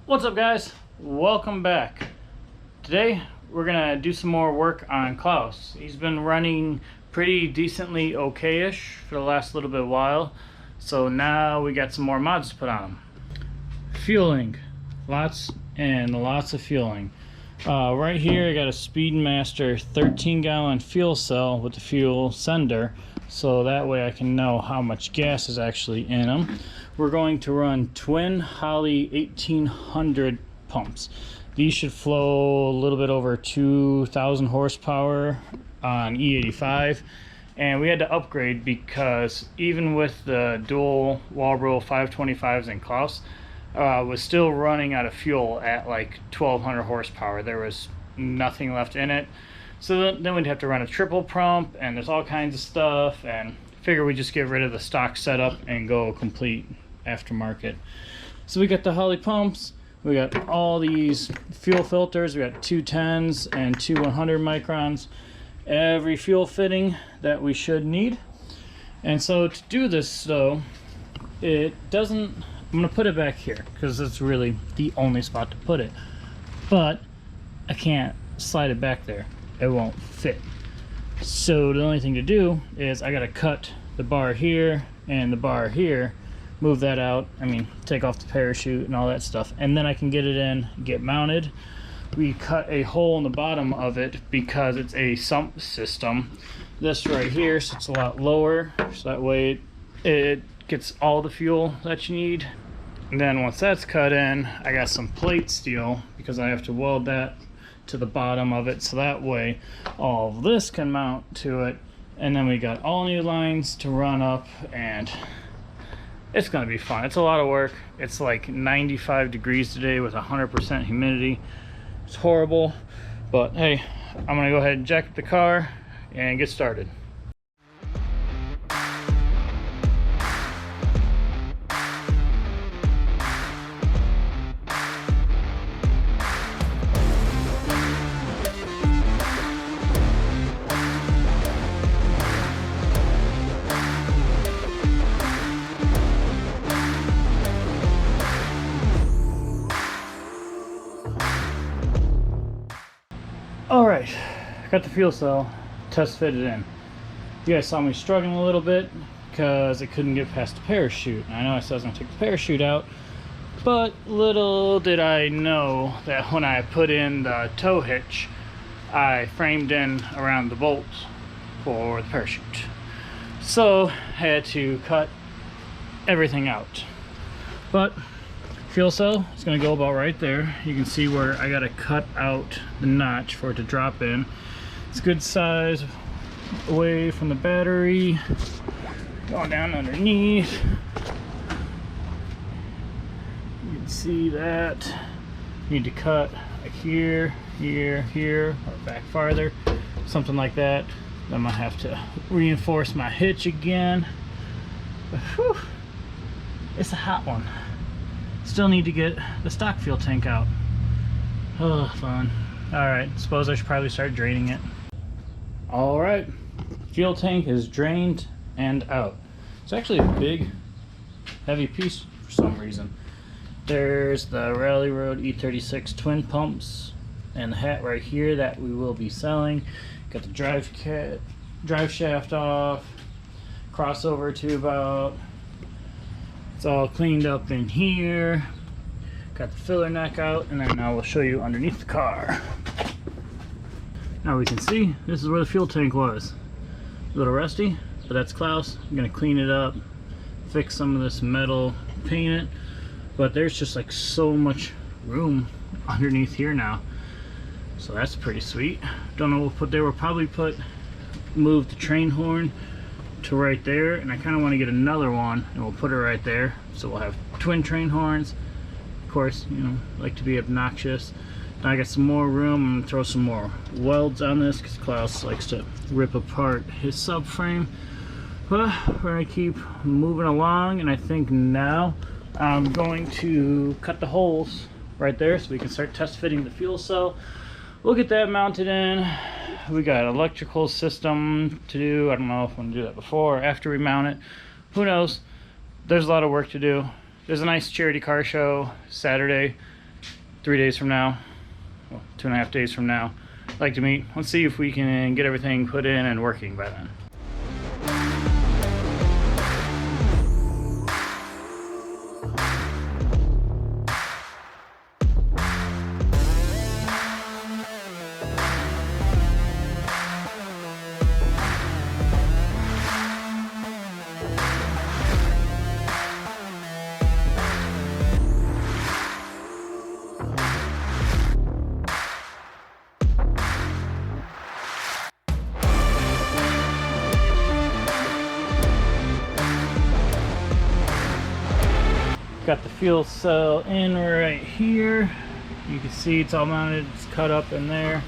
What's up, guys? Welcome back. Today we're gonna do some more work on Klaus. He's been running pretty decently okayish for the last little bit while, so now we got some more mods to put on him. Fueling, lots and lots of fueling. Right here I got a Speedmaster 13-gallon fuel cell with the fuel sender, so that way I can know how much gas is actually in them. We're going to run twin Holley 1800 pumps. These should flow a little bit over 2,000 horsepower on E85, and we had to upgrade because even with the dual Walbro 525s and Klaus, was still running out of fuel at like 1,200 horsepower. There was nothing left in it, so then we'd have to run a triple pump, and there's all kinds of stuff, and figure we just get rid of the stock setup and go complete aftermarket. So we got the Holley pumps, we got all these fuel filters, we got 210s and 100 microns, every fuel fitting that we should need. And so to do this though, it doesn't, I'm gonna put it back here because it's really the only spot to put it, but I can't slide it back there, it won't fit. So the only thing to do is I gotta cut the bar here and the bar here, move that out, take off the parachute and all that stuff, and then I can get it in, get mounted. We cut a hole in the bottom of it because it's a sump system. This right here sits a lot lower, so that way it gets all the fuel that you need. And then once that's cut in, I got some plate steel because I have to weld that to the bottom of it, so that way all of this can mount to it. And then we got all new lines to run up, and it's gonna be fun. It's a lot of work. It's like 95 degrees today with 100% humidity. It's horrible, but hey, I'm gonna go ahead and jack the car and get started. Alright, got the fuel cell test fitted in. You guys saw me struggling a little bit because it couldn't get past the parachute. I know I said I was going to take the parachute out, but little did I know that when I put in the tow hitch, I framed in around the bolts for the parachute. So I had to cut everything out. But fuel cell is going to go about right there. You can see where I got to cut out the notch for it to drop in. It's good size away from the battery, going down underneath. You can see that you need to cut like here, here, or back farther, something like that. Then I'm gonna have to reinforce my hitch again. But whew, it's a hot one. Still need to get the stock fuel tank out. Oh, fun. Alright, suppose I should probably start draining it. Alright, fuel tank is drained and out. It's actually a big, heavy piece for some reason. There's the Rally Road E36 twin pumps and the hat right here that we will be selling. Got the drive shaft off, crossover tube out. It's all cleaned up in here. Got the filler neck out, and then I will show you underneath the car. Now we can see this is where the fuel tank was. A little rusty, but that's Klaus. I'm gonna clean it up, fix some of this metal, paint it, but there's just like so much room underneath here now. So that's pretty sweet. Don't know what they will probably move the train horn to right there, and I kind of want to get another one and we'll put it right there, so we'll have twin train horns. Of course, you know, like to be obnoxious. Now I got some more room. I'm gonna throw some more welds on this because Klaus likes to rip apart his subframe. But we're gonna keep moving along, and I think now I'm going to cut the holes right there so we can start test fitting the fuel cell. We'll get that mounted in. We got electrical system to do. I don't know if I'm gonna do that before or after we mount it. Who knows? There's a lot of work to do. There's a nice charity car show Saturday 3 days from now, well, 2.5 days from now, I'd like to meet. Let's see if we can get everything put in and working by then. Got the fuel cell in right here. You can see it's all mounted, it's cut up in there.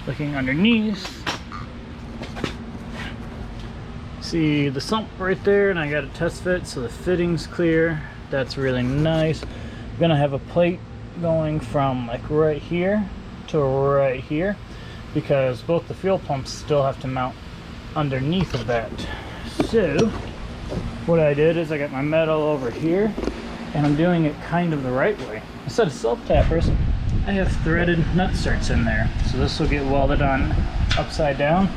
Looking underneath, see the sump right there, and I got a test fit so the fitting's clear. That's really nice. I'm gonna have a plate going from like right here to right here because both the fuel pumps still have to mount underneath of that. So what I did is I got my metal over here, and I'm doing it kind of the right way. Instead of self tappers, I have threaded nut certs in there. So this will get welded on upside down,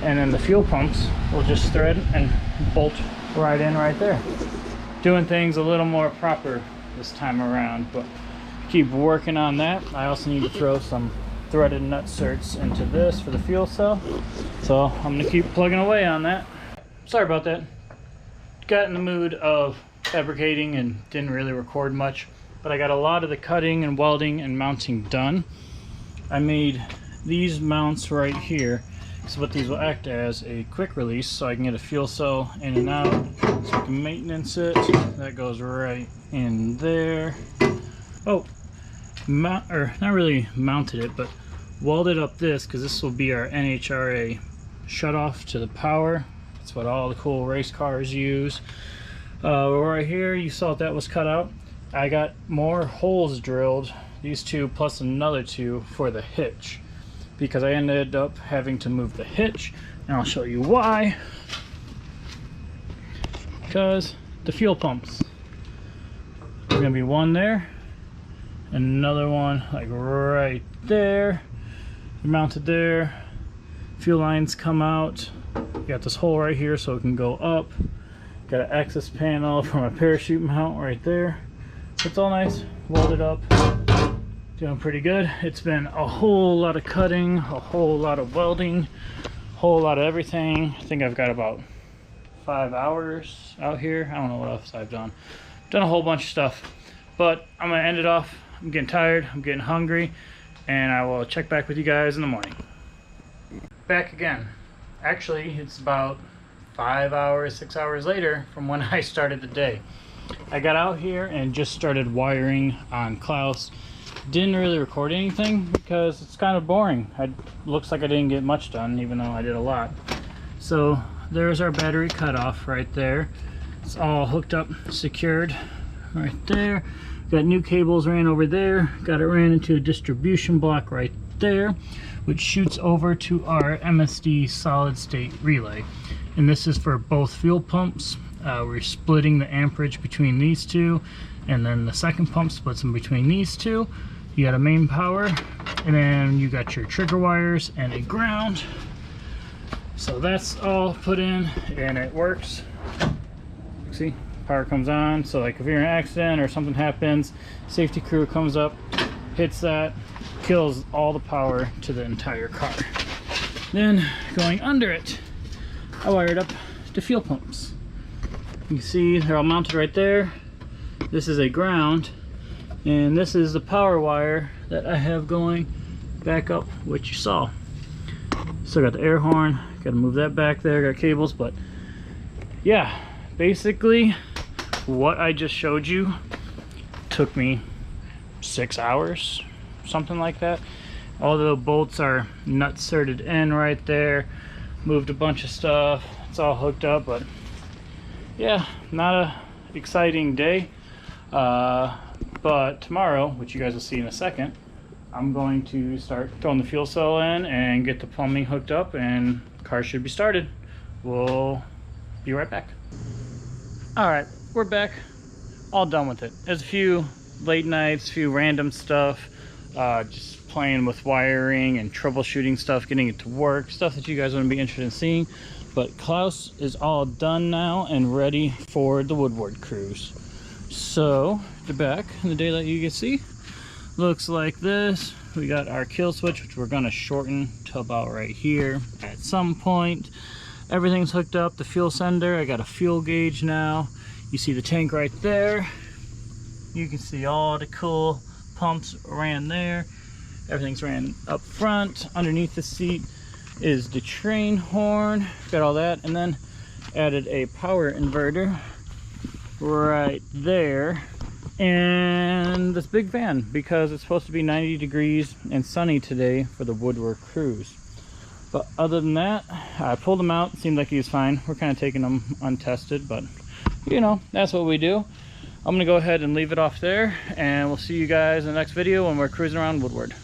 and then the fuel pumps will just thread and bolt right in right there. Doing things a little more proper this time around, but keep working on that. I also need to throw some threaded nut certs into this for the fuel cell. So I'm gonna keep plugging away on that. Sorry about that. Got in the mood of fabricating and didn't really record much, but I got a lot of the cutting and welding and mounting done. I made these mounts right here, so what these will act as a quick release so I can get a fuel cell in and out, so I can maintenance it. That goes right in there. Oh, not really mounted it, but welded up this because this will be our NHRA shutoff to the power. That's what all the cool race cars use. Right here, you saw that was cut out. I got more holes drilled, these two plus another two for the hitch, because I ended up having to move the hitch, and I'll show you why. Because the fuel pumps, there's gonna be one there, and another one like right there. They're mounted there. Fuel lines come out. You got this hole right here so it can go up. Got an access panel for my parachute mount right there. It's all nice, welded up, doing pretty good. It's been a whole lot of cutting, a whole lot of welding, a whole lot of everything. I think I've got about 5 hours out here. I don't know what else I've done. Done a whole bunch of stuff, but I'm gonna end it off. I'm getting tired, I'm getting hungry, and I will check back with you guys in the morning. Back again. Actually, it's about 5 hours, 6 hours later from when I started the day. I got out here and just started wiring on Klaus. Didn't really record anything because it's kind of boring. Looks like I didn't get much done, even though I did a lot. So there's our battery cutoff right there. It's all hooked up, secured right there. Got new cables ran over there. Got it ran into a distribution block right there, which shoots over to our MSD solid state relay. And this is for both fuel pumps. We're splitting the amperage between these two, and then the second pump splits in between these two. You got a main power, and then you got your trigger wires and a ground. So that's all put in, and it works. See, power comes on, so like if you're in an accident or something happens, safety crew comes up, hits that, kills all the power to the entire car. Then going under it, I wired up the fuel pumps. You can see they're all mounted right there. This is a ground, and this is the power wire that I have going back up, which you saw. Still got the air horn, got to move that back there, got cables, but yeah, basically what I just showed you took me 6 hours, something like that. All the bolts are nut certed in right there. Moved a bunch of stuff, it's all hooked up, but yeah, not a exciting day. But tomorrow, which you guys will see in a second, I'm going to start throwing the fuel cell in and get the plumbing hooked up, and the car should be started. We'll be right back. All right, we're back, all done with it. There's a few late nights, a few random stuff, just playing with wiring and troubleshooting stuff, getting it to work, stuff that you guys wouldn't be interested in seeing. But Klaus is all done now and ready for the Woodward cruise. So the back in the daylight, you can see looks like this. We got our kill switch, which we're gonna shorten to about right here at some point. Everything's hooked up. The fuel sender, I got a fuel gauge now. You see the tank right there. You can see all the cool pumps ran there. Everything's ran up front. Underneath the seat is the train horn. Got all that, and then added a power inverter right there, and this big fan because it's supposed to be 90 degrees and sunny today for the Woodward cruise. But other than that, I pulled him out. It seemed like he was fine. We're kind of taking him untested, but you know, that's what we do. I'm gonna go ahead and leave it off there, and we'll see you guys in the next video when we're cruising around Woodward.